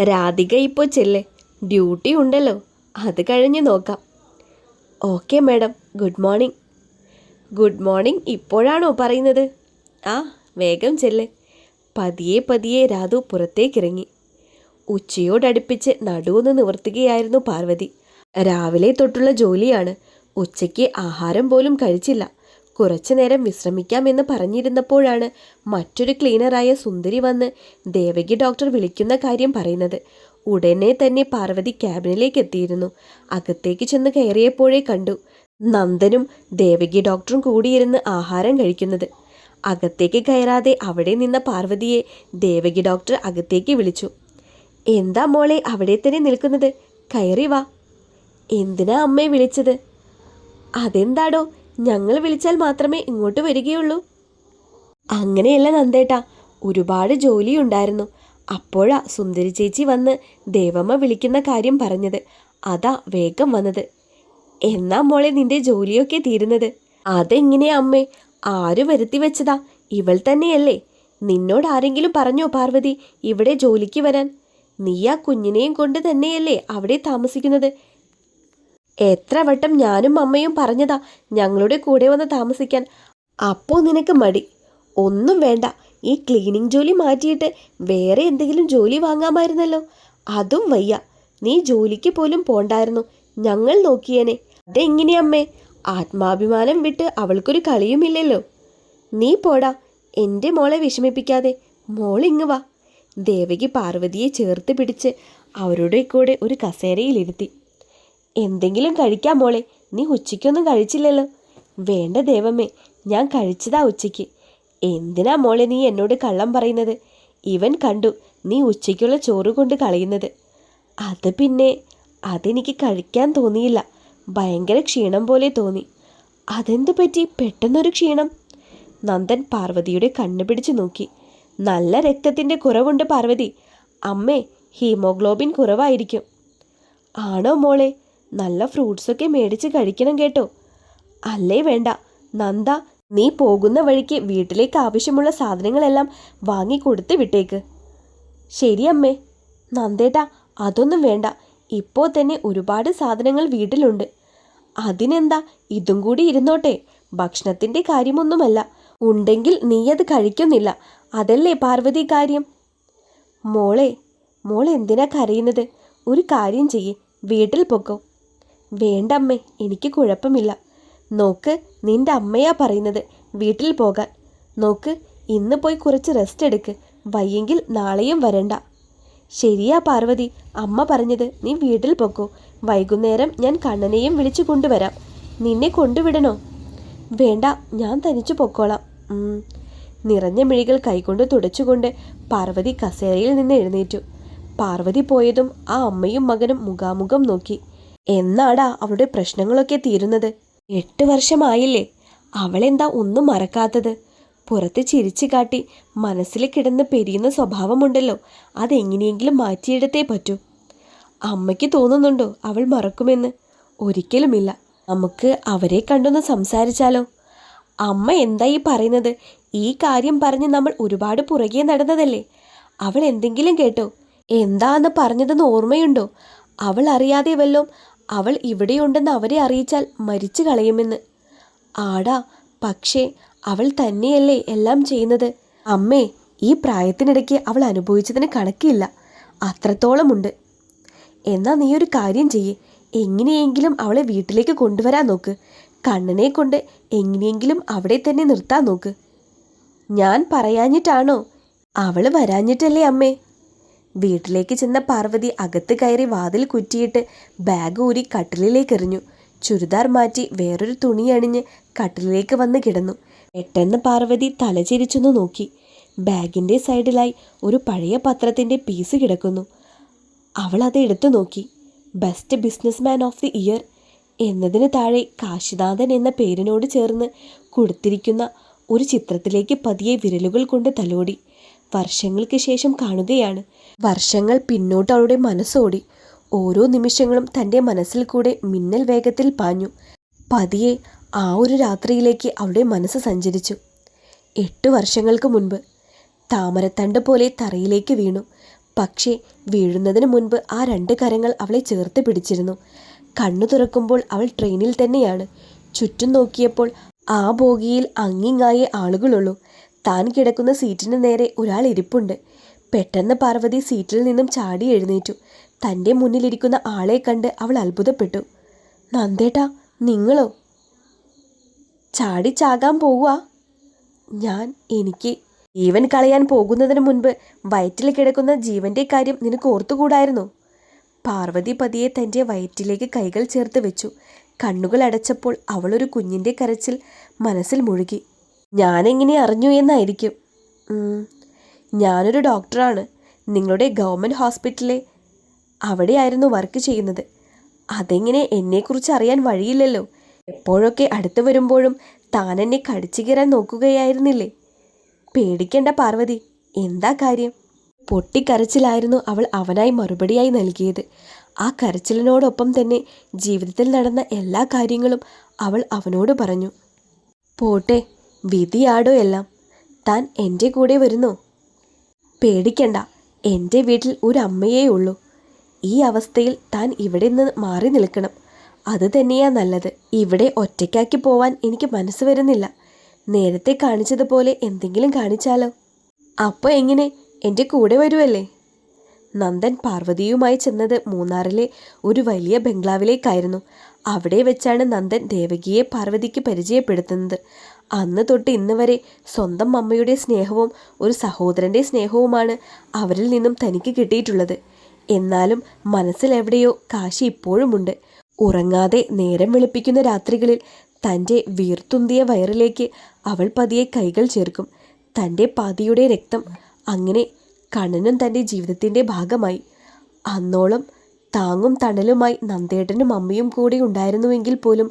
രാധിക ഇപ്പോൾ ചെല്ല്, ഡ്യൂട്ടി ഉണ്ടല്ലോ, അത് കഴിഞ്ഞ് നോക്കാം. Okay madam, good morning. Good morning ഇപ്പോഴാണോ പറയുന്നത്? ആ, വേഗം ചെല്ല്. പതിയെ പതിയെ രാധു പുറത്തേക്കിറങ്ങി. ഉച്ചയോടടുപ്പിച്ച് നടുവൊന്ന് നിവർത്തുകയായിരുന്നു പാർവതി. രാവിലെ തൊട്ടുള്ള ജോലിയാണ്. ഉച്ചയ്ക്ക് ആഹാരം പോലും കഴിച്ചില്ല. കുറച്ചു നേരം വിശ്രമിക്കാമെന്ന് പറഞ്ഞിരുന്നപ്പോഴാണ് മറ്റൊരു ക്ലീനറായ സുന്ദരി വന്ന് ദേവകി ഡോക്ടർ വിളിക്കുന്ന കാര്യം പറയുന്നത്. ഉടനെ തന്നെ പാർവതി ക്യാബിനിലേക്ക് എത്തിയിരുന്നു. അകത്തേക്ക് ചെന്ന് കയറിയപ്പോഴേ കണ്ടു നന്ദനും ദേവകി ഡോക്ടറും കൂടിയിരുന്ന് ആഹാരം കഴിക്കുന്നത്. അകത്തേക്ക് കയറാതെ അവിടെ നിന്ന പാർവതിയെ ദേവകി ഡോക്ടർ അകത്തേക്ക് വിളിച്ചു. എന്താ മോളെ അവിടെ തന്നെ നിൽക്കുന്നത്? കയറി വാ. എന്തിനാ അമ്മയെ വിളിച്ചത്? അതെന്താടോ, ഞങ്ങൾ വിളിച്ചാൽ മാത്രമേ ഇങ്ങോട്ട് വരികയുള്ളൂ. അങ്ങനെയല്ല നന്ദേട്ടാ, ഒരുപാട് ജോലിയുണ്ടായിരുന്നു. അപ്പോഴാ സുന്ദരി ചേച്ചി വന്ന് ദേവമ്മ വിളിക്കുന്ന കാര്യം പറഞ്ഞത്. അതാ വേഗം വന്നത്. എന്നാ മോളെ നിന്റെ ജോലിയൊക്കെ തീരുന്നത്? അതെങ്ങനെയാ അമ്മേ? ആര് വരുത്തി വെച്ചതാ? ഇവൾ തന്നെയല്ലേ? നിന്നോട് ആരെങ്കിലും പറഞ്ഞോ പാർവതി ഇവിടെ ജോലിക്ക് വരാൻ? നീ ആ കുഞ്ഞിനെയും കൊണ്ട് തന്നെയല്ലേ അവിടെ താമസിക്കുന്നത്? എത്ര വട്ടം ഞാനും അമ്മയും പറഞ്ഞതാ ഞങ്ങളുടെ കൂടെ വന്ന് താമസിക്കാൻ. അപ്പോൾ നിനക്ക് മടി. ഒന്നും വേണ്ട, ഈ ക്ലീനിങ് ജോലി മാറ്റിയിട്ട് വേറെ എന്തെങ്കിലും ജോലി വാങ്ങാമായിരുന്നല്ലോ. അതും വയ്യ. നീ ജോലിക്ക് പോലും പോണ്ടായിരുന്നു, ഞങ്ങൾ നോക്കിയേനെ. അതെങ്ങനെയമ്മേ? ആത്മാഭിമാനം വിട്ട് അവൾക്കൊരു കളിയുമില്ലല്ലോ. നീ പോടാ, എൻ്റെ മോളെ വിഷമിപ്പിക്കാതെ. മോളിങ്ങ് വാ. ദേവകി പാർവതിയെ ചേർത്ത് പിടിച്ച് അവരുടെ കൂടെ ഒരു കസേരയിലിരുത്തി. എന്തെങ്കിലും കഴിക്കാം മോളെ, നീ ഉച്ചയ്ക്കൊന്നും കഴിച്ചില്ലല്ലോ. വേണ്ട ദേവമ്മേ, ഞാൻ കഴിച്ചതാ ഉച്ചയ്ക്ക്. എന്തിനാ മോളെ നീ എന്നോട് കള്ളം പറയുന്നത്? ഇവൻ കണ്ടു നീ ഉച്ചയ്ക്കുള്ള ചോറ് കൊണ്ട് കളയുന്നത്. അത് പിന്നെ അതെനിക്ക് കഴിക്കാൻ തോന്നിയില്ല. ഭയങ്കര ക്ഷീണം പോലെ തോന്നി. അതെന്തു പറ്റി പെട്ടെന്നൊരു ക്ഷീണം? നന്ദൻ പാർവതിയുടെ കണ്ണു പിടിച്ചു നോക്കി. നല്ല രക്തത്തിൻ്റെ കുറവുണ്ട് പാർവതി. അമ്മേ, ഹീമോഗ്ലോബിൻ കുറവായിരിക്കും. ആണോ മോളെ? നല്ല ഫ്രൂട്ട്സൊക്കെ മേടിച്ച് കഴിക്കണം കേട്ടോ. അല്ലേ വേണ്ട നന്ദ, നീ പോകുന്ന വഴിക്ക് വീട്ടിലേക്ക് ആവശ്യമുള്ള സാധനങ്ങളെല്ലാം വാങ്ങി കൊടുത്ത് വിട്ടേക്ക്. ശരി അമ്മേ. നന്ദേട്ടാ, അതൊന്നും വേണ്ട. ഇപ്പോൾ തന്നെ ഒരുപാട് സാധനങ്ങൾ വീട്ടിലുണ്ട്. അതിനെന്താ, ഇതും കൂടി ഇരുന്നോട്ടെ. ഭക്ഷണത്തിൻ്റെ കാര്യമൊന്നുമല്ല. ഉണ്ടെങ്കിൽ നീ അത് കഴിക്കുന്നില്ല, അതല്ലേ പാർവതി കാര്യം. മോൾ എന്തിനാ കരയുന്നത്? ഒരു കാര്യം ചെയ്യേ, വീട്ടിൽ പൊക്കോ. വേണ്ടമ്മേ, എനിക്ക് കുഴപ്പമില്ല. നോക്ക്, നിന്റെ അമ്മയാ പറയുന്നത് വീട്ടിൽ പോകാൻ. നോക്ക്, ഇന്ന് പോയി കുറച്ച് റെസ്റ്റ് എടുക്ക്. വയ്യെങ്കിൽ നാളെയും വരണ്ട. ശരിയാ പാർവതി, അമ്മ പറഞ്ഞത്. നീ വീട്ടിൽ പൊക്കോ. വൈകുന്നേരം ഞാൻ കണ്ണനെയും വിളിച്ചു കൊണ്ടുവരാം. നിന്നെ കൊണ്ടുവിടണോ? വേണ്ട, ഞാൻ തനിച്ചു പൊക്കോളാം. നിറഞ്ഞ മിഴികൾ കൈകൊണ്ട് തുടച്ചുകൊണ്ട് പാർവതി കസേരയിൽ നിന്ന് എഴുന്നേറ്റു. പാർവതി പോയതും ആ അമ്മയും മകനും മുഖാമുഖം നോക്കി. എന്നാടാ അവളുടെ പ്രശ്നങ്ങളൊക്കെ തീരുന്നത്? 8 വർഷമായില്ലേ? അവളെന്താ ഒന്നും മറക്കാത്തത്? പുറത്ത് ചിരിച്ചു കാട്ടി മനസ്സിൽ കിടന്ന് പെരിയുന്ന സ്വഭാവമുണ്ടല്ലോ, അതെങ്ങനെയെങ്കിലും മാറ്റിയെടുത്തേ പറ്റൂ. അമ്മയ്ക്ക് തോന്നുന്നുണ്ടോ അവൾ മറക്കുമെന്ന്? ഒരിക്കലുമില്ല. നമുക്ക് അവരെ കണ്ടൊന്ന് സംസാരിച്ചാലോ? അമ്മ എന്തായി പറയുന്നത്? ഈ കാര്യം പറഞ്ഞ് നമ്മൾ ഒരുപാട് പുറകെ നടന്നതല്ലേ. അവൾ എന്തെങ്കിലും കേട്ടോ? എന്താന്ന് പറഞ്ഞതെന്ന് ഓർമ്മയുണ്ടോ? അവൾ അറിയാതെ വല്ലോം അവൾ ഇവിടെയുണ്ടെന്ന് അവരെ അറിയിച്ചാൽ മരിച്ചു കളയുമെന്ന്. ആടാ, പക്ഷേ അവൾ തന്നെയല്ലേ എല്ലാം ചെയ്യുന്നത്. അമ്മേ, ഈ പ്രായത്തിനിടയ്ക്ക് അവൾ അനുഭവിച്ചതിന് കണക്കില്ല. അത്രത്തോളമുണ്ട്. എന്നാൽ നീ ഒരു കാര്യം ചെയ്യേ, എങ്ങനെയെങ്കിലും അവളെ വീട്ടിലേക്ക് കൊണ്ടുവരാൻ നോക്ക്. കണ്ണനെ കൊണ്ട് എങ്ങനെയെങ്കിലും അവിടെ തന്നെ നിർത്താൻ നോക്ക്. ഞാൻ പറയാഞ്ഞിട്ടാണോ? അവൾ വരാഞ്ഞിട്ടല്ലേ അമ്മേ. വീട്ടിലേക്ക് ചെന്ന പാർവതി അകത്ത് കയറി വാതിൽ കുറ്റിയിട്ട് ബാഗ് ഊരി കട്ടിലിലേക്ക് എറിഞ്ഞു. ചുരിദാർ മാറ്റി വേറൊരു തുണി അണിഞ്ഞ് കട്ടിലിലേക്ക് വന്ന് കിടന്നു. പെട്ടെന്ന് പാർവതി തലചിരിച്ചൊന്ന് നോക്കി. ബാഗിൻ്റെ സൈഡിലായി ഒരു പഴയ പത്രത്തിൻ്റെ പീസ് കിടക്കുന്നു. അവൾ അത് എടുത്തു നോക്കി. Best businessman of the year എന്നതിന് താഴെ കാശിനാഥൻ എന്ന പേരിനോട് ചേർന്ന് കൊടുത്തിരിക്കുന്ന ഒരു ചിത്രത്തിലേക്ക് പതിയെ വിരലുകൾ കൊണ്ട് തലോടി. വർഷങ്ങൾക്ക് ശേഷം കാണുകയാണ്. വർഷങ്ങൾ പിന്നോട്ട് അവളുടെ മനസ്സോടി. ഓരോ നിമിഷങ്ങളും തൻ്റെ മനസ്സിൽ കൂടെ മിന്നൽ വേഗത്തിൽ പാഞ്ഞു. പതിയെ ആ ഒരു രാത്രിയിലേക്ക് അവളുടെ മനസ്സ് സഞ്ചരിച്ചു. 8 വർഷങ്ങൾക്ക് മുൻപ് താമരത്തണ്ട് പോലെ തറയിലേക്ക് വീണു. പക്ഷേ വീഴുന്നതിന് മുൻപ് ആ 2 കരങ്ങൾ അവളെ ചേർത്ത് പിടിച്ചിരുന്നു. കണ്ണു തുറക്കുമ്പോൾ അവൾ ട്രെയിനിൽ തന്നെയാണ്. ചുറ്റും നോക്കിയപ്പോൾ ആ ബോഗിയിൽ അങ്ങിങ്ങായേ ആളുകളുള്ളൂ. താൻ കിടക്കുന്ന സീറ്റിന് നേരെ ഒരാൾ ഇരിപ്പുണ്ട്. പെട്ടെന്ന് പാർവതി സീറ്റിൽ നിന്നും ചാടി എഴുന്നേറ്റു. തൻ്റെ മുന്നിലിരിക്കുന്ന ആളെ കണ്ട് അവൾ അത്ഭുതപ്പെട്ടു. നന്ദേട്ടാ, നിങ്ങളോ? ചാടിച്ചാകാൻ പോവുക? എനിക്ക് ജീവൻ കളയാൻ പോകുന്നതിന് മുൻപ് വയറ്റിൽ കിടക്കുന്ന ജീവന്റെ കാര്യം നിനക്ക് ഓർത്തുകൂടായിരുന്നോ? പാർവതി പതിയെ തൻ്റെ വയറ്റിലേക്ക് കൈകൾ ചേർത്ത് വെച്ചു. കണ്ണുകൾ അടച്ചപ്പോൾ അവളൊരു കുഞ്ഞിൻ്റെ കരച്ചിൽ മനസ്സിൽ മുഴുകി. ഞാനെങ്ങനെ അറിഞ്ഞു എന്നായിരിക്കും. ഞാനൊരു ഡോക്ടറാണ്. നിങ്ങളുടെ ഗവൺമെൻറ് ഹോസ്പിറ്റലിലെ അവിടെയായിരുന്നു വർക്ക് ചെയ്യുന്നത്. അതെങ്ങനെ എന്നെക്കുറിച്ച് അറിയാൻ വഴിയില്ലല്ലോ. എപ്പോഴൊക്കെ അടുത്ത് വരുമ്പോഴും താൻ എന്നെ കടിച്ചു കീറാൻ നോക്കുകയായിരുന്നില്ലേ? പേടിക്കേണ്ട പാർവതി, എന്താ കാര്യം? പൊട്ടിക്കരച്ചിലായിരുന്നു അവൾ അവനായി മറുപടിയായി നൽകിയത്. ആ കരച്ചിലിനോടൊപ്പം തന്നെ ജീവിതത്തിൽ നടന്ന എല്ലാ കാര്യങ്ങളും അവൾ അവനോട് പറഞ്ഞു. പോട്ടെ, വിധിയാടോ എല്ലാം. താൻ എൻ്റെ കൂടെ വരുന്നോ? പേടിക്കണ്ട, എൻ്റെ വീട്ടിൽ ഒരു അമ്മയേ ഉള്ളൂ. ഈ അവസ്ഥയിൽ താൻ ഇവിടെ നിന്ന് മാറി നിൽക്കണം. അത് തന്നെയാ നല്ലത്. ഇവിടെ ഒറ്റയ്ക്കാക്കി പോവാൻ എനിക്ക് മനസ്സ് വരുന്നില്ല. നേരത്തെ കാണിച്ചതുപോലെ എന്തെങ്കിലും കാണിച്ചാലോ? അപ്പോൾ എങ്ങനെ, എൻ്റെ കൂടെ വരുമല്ലേ? നന്ദൻ പാർവതിയുമായി ചെന്നത് മൂന്നാറിലെ ഒരു വലിയ ബംഗ്ലാവിലേക്കായിരുന്നു. അവിടെ വെച്ചാണ് നന്ദൻ ദേവകിയെ പാർവതിക്ക് പരിചയപ്പെടുത്തുന്നത്. അന്ന് തൊട്ട് ഇന്ന് വരെ സ്വന്തം അമ്മയുടെ സ്നേഹവും ഒരു സഹോദരൻ്റെ സ്നേഹവുമാണ് അവരിൽ നിന്നും തനിക്ക് കിട്ടിയിട്ടുള്ളത്. എന്നാലും മനസ്സിലെവിടെയോ കാശി ഇപ്പോഴുമുണ്ട്. ഉറങ്ങാതെ നേരം വെളുപ്പിക്കുന്ന രാത്രികളിൽ തൻ്റെ വീർത്തുന്തിയ വയറിലേക്ക് അവൾ പതിയെ കൈകൾ ചേർക്കും. തൻ്റെ പാതിയുടെ രക്തം അങ്ങനെ കണ്ണനും തൻ്റെ ജീവിതത്തിൻ്റെ ഭാഗമായി. അന്നോളം താങ്ങും തണലുമായി നന്ദേട്ടനും അമ്മയും കൂടി ഉണ്ടായിരുന്നുവെങ്കിൽ പോലും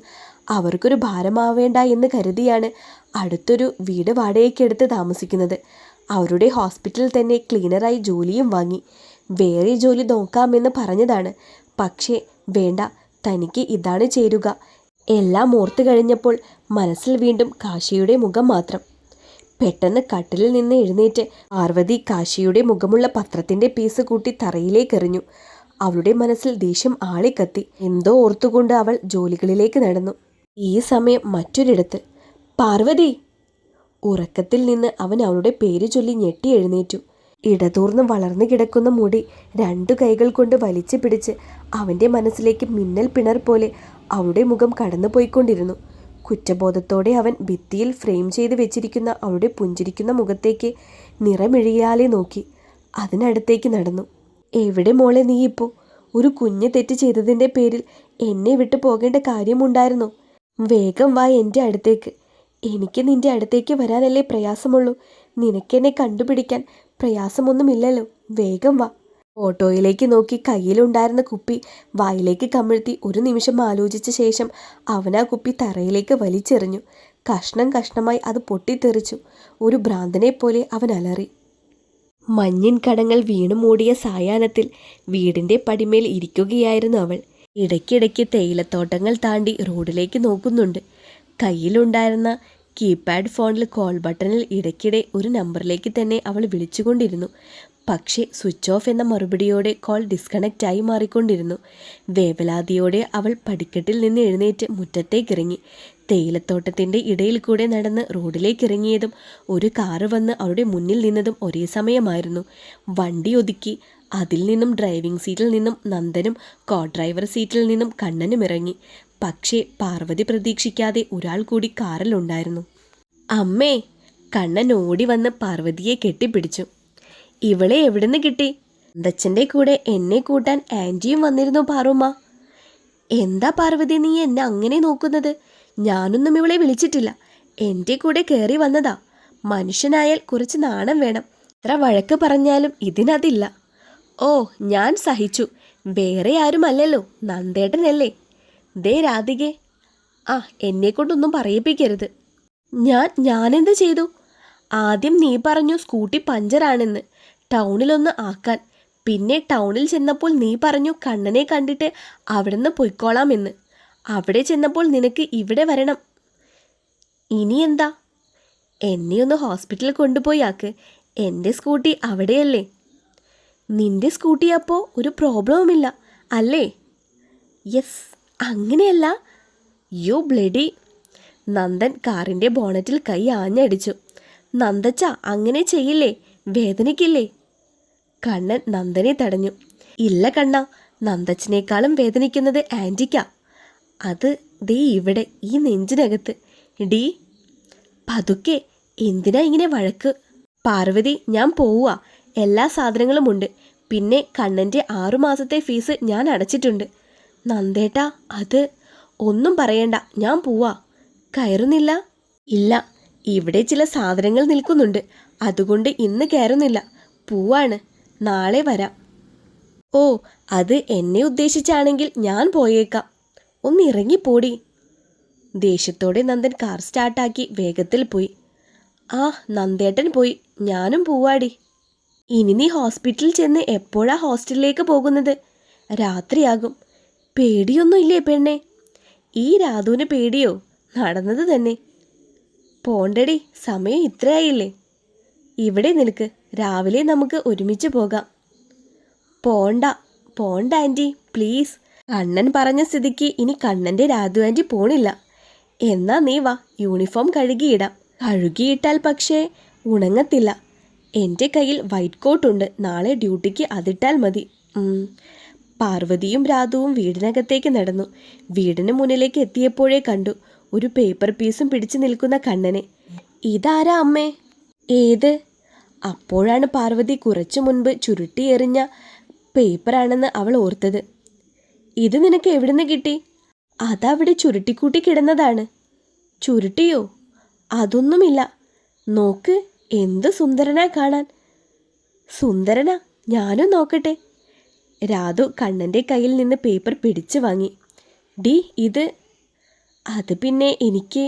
അവർക്കൊരു ഭാരമാവേണ്ട എന്ന് കരുതിയാണ് അടുത്തൊരു വീട് വാടകയ്ക്കെടുത്ത് താമസിക്കുന്നത്. അവരുടെ ഹോസ്പിറ്റലിൽ തന്നെ ക്ലീനറായി ജോലിയും വാങ്ങി. വേറെ ജോലി നോക്കാമെന്ന് പറഞ്ഞതാണ്. പക്ഷേ വേണ്ട, തനിക്ക് ഇതാണ് ചേരുക. എല്ലാം ഓർത്തു കഴിഞ്ഞപ്പോൾ മനസ്സിൽ വീണ്ടും കാശിയുടെ മുഖം മാത്രം. പെട്ടെന്ന് കട്ടിലിൽ നിന്ന് എഴുന്നേറ്റ് പാർവതി കാശിയുടെ മുഖമുള്ള പത്രത്തിൻ്റെ പീസ് കൂട്ടി തറയിലേക്കെറിഞ്ഞു. അവളുടെ മനസ്സിൽ ദേഷ്യം ആളിക്കത്തി. എന്തോ ഓർത്തുകൊണ്ട് അവൾ ജോലികളിലേക്ക് നടന്നു. ഈ സമയം മറ്റൊരിടത്ത്, പാർവതി! ഉറക്കത്തിൽ നിന്ന് അവൻ അവളുടെ പേര് ചൊല്ലി ഞെട്ടി എഴുന്നേറ്റു. ഇടതൂർന്ന് വളർന്നു കിടക്കുന്ന മുടി 2 കൈകൾ കൊണ്ട് വലിച്ചു പിടിച്ച് അവൻ്റെ മനസ്സിലേക്ക് മിന്നൽ പിണർ പോലെ അവളുടെ മുഖം കടന്നുപോയിക്കൊണ്ടിരുന്നു. കുറ്റബോധത്തോടെ അവൻ ഭിത്തിയിൽ ഫ്രെയിം ചെയ്ത് വെച്ചിരിക്കുന്ന അവളുടെ പുഞ്ചിരിക്കുന്ന മുഖത്തേക്ക് നിറമിഴിയാലെ നോക്കി. അതിനടുത്തേക്ക് നടന്നു. എവിടെ മോളെ നീ ഇപ്പോൾ? ഒരു കുഞ്ഞ് തെറ്റ് ചെയ്തതിൻ്റെ പേരിൽ എന്നെ വിട്ടു പോകേണ്ട കാര്യമുണ്ടായിരുന്നോ? വേഗം വാ എൻ്റെ അടുത്തേക്ക്. എനിക്ക് നിൻ്റെ അടുത്തേക്ക് വരാനല്ലേ പ്രയാസമുള്ളൂ. നിനക്കെന്നെ കണ്ടുപിടിക്കാൻ പ്രയാസമൊന്നുമില്ലല്ലോ. വേഗം വാ. ഓട്ടോയിലേക്ക് നോക്കി കയ്യിലുണ്ടായിരുന്ന കുപ്പി വായിലേക്ക് കമിഴ്ത്തി ഒരു നിമിഷം ആലോചിച്ച ശേഷം അവൻ ആ കുപ്പി തറയിലേക്ക് വലിച്ചെറിഞ്ഞു. കഷ്ണം കഷ്ണമായി അത് പൊട്ടിത്തെറിച്ചു. ഒരു ഭ്രാന്തനെ പോലെ അവൻ അലറി. മഞ്ഞിൻ കടങ്ങൾ വീണു മൂടിയ സായാഹ്നത്തിൽ വീടിൻ്റെ പടിമേൽ ഇരിക്കുകയായിരുന്നു അവൾ. ഇടയ്ക്കിടയ്ക്ക് തേയിലത്തോട്ടങ്ങൾ താണ്ടി റോഡിലേക്ക് നോക്കുന്നുണ്ട്. കയ്യിലുണ്ടായിരുന്ന കീപാഡ് ഫോണിൽ കോൾ ബട്ടണിൽ ഇടയ്ക്കിടെ ഒരു നമ്പറിലേക്ക് തന്നെ അവൾ വിളിച്ചുകൊണ്ടിരുന്നു. പക്ഷേ സ്വിച്ച് ഓഫ് എന്ന മറുപടിയോടെ കോൾ ഡിസ്കണക്റ്റായി മാറിക്കൊണ്ടിരുന്നു. വേവലാതിയോടെ അവൾ പടിക്കെട്ടിൽ നിന്ന് എഴുന്നേറ്റ് മുറ്റത്തേക്കിറങ്ങി. തേയിലത്തോട്ടത്തിൻ്റെ ഇടയിൽ കൂടെ നടന്ന് റോഡിലേക്കിറങ്ങിയതും ഒരു കാറ് വന്ന് അവളുടെ മുന്നിൽ നിന്നതും ഒരേ സമയമായിരുന്നു. വണ്ടി ഒതുക്കി അതിൽ നിന്നും ഡ്രൈവിംഗ് സീറ്റിൽ നിന്നും നന്ദനും കോ ഡ്രൈവർ സീറ്റിൽ നിന്നും കണ്ണനും ഇറങ്ങി. പക്ഷേ പാർവതി പ്രതീക്ഷിക്കാതെ ഒരാൾ കൂടി കാറിലുണ്ടായിരുന്നു. അമ്മേ! കണ്ണൻ ഓടി വന്ന് പാർവതിയെ കെട്ടിപ്പിടിച്ചു. ഇവളെ എവിടുന്ന് കിട്ടി? ദച്ചൻ്റെ കൂടെ എന്നെ കൂട്ടാൻ ആൻറ്റിയും വന്നിരുന്നു പാറുമ്മ. എന്താ പാർവതി നീ എന്നെ അങ്ങനെ നോക്കുന്നത്? ഞാനൊന്നും ഇവളെ വിളിച്ചിട്ടില്ല. എൻ്റെ കൂടെ കയറി വന്നതാ. മനുഷ്യനായാൽ കുറച്ച് നാണം വേണം. എത്ര വഴക്ക് പറഞ്ഞാലും ഇതിനതില്ല. ഓ, ഞാൻ സഹിച്ചു. വേറെ ആരുമല്ലല്ലോ, നന്ദേട്ടനല്ലേ? ദേ രാധികെ, എന്നെക്കൊണ്ടൊന്നും പറയിപ്പിക്കരുത്. ഞാനെന്ത് ചെയ്തു? ആദ്യം നീ പറഞ്ഞു സ്കൂട്ടി പഞ്ചറാണെന്ന്, ടൗണിലൊന്ന് ആക്കാൻ. പിന്നെ ടൗണിൽ ചെന്നപ്പോൾ നീ പറഞ്ഞു കണ്ണനെ കണ്ടിട്ട് അവിടുന്ന് പൊയ്ക്കോളാമെന്ന്. അവിടെ ചെന്നപ്പോൾ നിനക്ക് ഇവിടെ വരണം. ഇനി എന്താ? എന്നെ ഒന്ന് ഹോസ്പിറ്റലിൽ കൊണ്ടുപോയി ആക്ക്. എൻ്റെ സ്കൂട്ടി അവിടെയല്ലേ. നിന്റെ സ്കൂട്ടി അപ്പോൾ ഒരു പ്രോബ്ലവുമില്ല അല്ലേ? യെസ്, അങ്ങനെയല്ല. You bloody. നന്ദൻ കാറിൻ്റെ ബോണറ്റിൽ കൈ ആഞ്ഞടിച്ചു. നന്ദച്ച, അങ്ങനെ ചെയ്യില്ലേ, വേദനിക്കില്ലേ? കണ്ണൻ നന്ദനെ തടഞ്ഞു. ഇല്ല കണ്ണ, നന്ദച്ചനേക്കാളും വേദനിക്കുന്നത് ആൻറ്റിക്കാ. അത് ദേ ഇവിടെ, ഈ നെഞ്ചിനകത്ത്. ഡി പതുക്കെ, എന്തിനാ ഇങ്ങനെ വഴക്ക്? പാർവതി, ഞാൻ പോവുക. എല്ലാ സാധനങ്ങളും ഉണ്ട്. പിന്നെ കണ്ണൻ്റെ 6 മാസത്തെ ഫീസ് ഞാൻ അടച്ചിട്ടുണ്ട്. നന്ദേട്ടാ, അത് ഒന്നും പറയണ്ട, ഞാൻ പോവാ. കയറുന്നില്ല? ഇല്ല, ഇവിടെ ചില സാധനങ്ങൾ നിൽക്കുന്നുണ്ട്, അതുകൊണ്ട് ഇന്ന് കയറുന്നില്ല. പോവാണ്, നാളെ വരാം. ഓ, അത് എന്നെ ഉദ്ദേശിച്ചാണെങ്കിൽ ഞാൻ പോയേക്കാം. ഒന്ന് ഇറങ്ങിപ്പോടി. ദേഷ്യത്തോടെ നന്ദൻ കാർ സ്റ്റാർട്ടാക്കി വേഗത്തിൽ പോയി. ആ, നന്ദേട്ടൻ പോയി, ഞാനും പോവാടി. ഇനി നീ ഹോസ്പിറ്റലിൽ ചെന്ന് എപ്പോഴാ ഹോസ്റ്റലിലേക്ക് പോകുന്നത്? രാത്രിയാകും. പേടിയൊന്നുമില്ലേ പെണ്ണെ? ഈ രാധുവിന് പേടിയോ? നടന്നത് തന്നെ. പോണ്ടടി, സമയം ഇത്രയായില്ലേ. ഇവിടെ നിൽക്ക്, രാവിലെ നമുക്ക് ഒരുമിച്ച് പോകാം. പോണ്ട പോണ്ട ആൻറ്റി, പ്ലീസ്. കണ്ണൻ പറഞ്ഞ സ്ഥിതിക്ക് ഇനി കണ്ണൻ്റെ രാധു ആൻറ്റി പോണില്ല. എന്നാ നീ വാ, യൂണിഫോം കഴുകിയിടാം. കഴുകിയിട്ടാൽ പക്ഷേ ഉണങ്ങത്തില്ല. എൻ്റെ കയ്യിൽ വൈറ്റ് കോട്ടുണ്ട്, നാളെ ഡ്യൂട്ടിക്ക് അതിട്ടാൽ മതി. പാർവതിയും രാധുവും വീടിനകത്തേക്ക് നടന്നു. വീടിന് മുന്നിലേക്ക് എത്തിയപ്പോഴേ കണ്ടു ഒരു പേപ്പർ പീസും പിടിച്ചു നിൽക്കുന്ന കണ്ണനെ. ഇതാരാ അമ്മേ? ഏത്? അപ്പോഴാണ് പാർവതി കുറച്ചു മുൻപ് ചുരുട്ടി എറിഞ്ഞ പേപ്പറാണെന്ന് അവൾ ഓർത്തത്. ഇത് നിനക്ക് എവിടുന്ന് കിട്ടി? അതവിടെ ചുരുട്ടിക്കൂട്ടി കിടന്നതാണ്. ചുരുട്ടിയോ? അതൊന്നുമില്ല. നോക്ക്, എന്ത് സുന്ദരനാ കാണാൻ. സുന്ദരനാ? ഞാനും നോക്കട്ടെ. രാധു കണ്ണൻ്റെ കയ്യിൽ നിന്ന് പേപ്പർ പിടിച്ചു വാങ്ങി. ഡി, ഇത് അത് പിന്നെ എനിക്ക്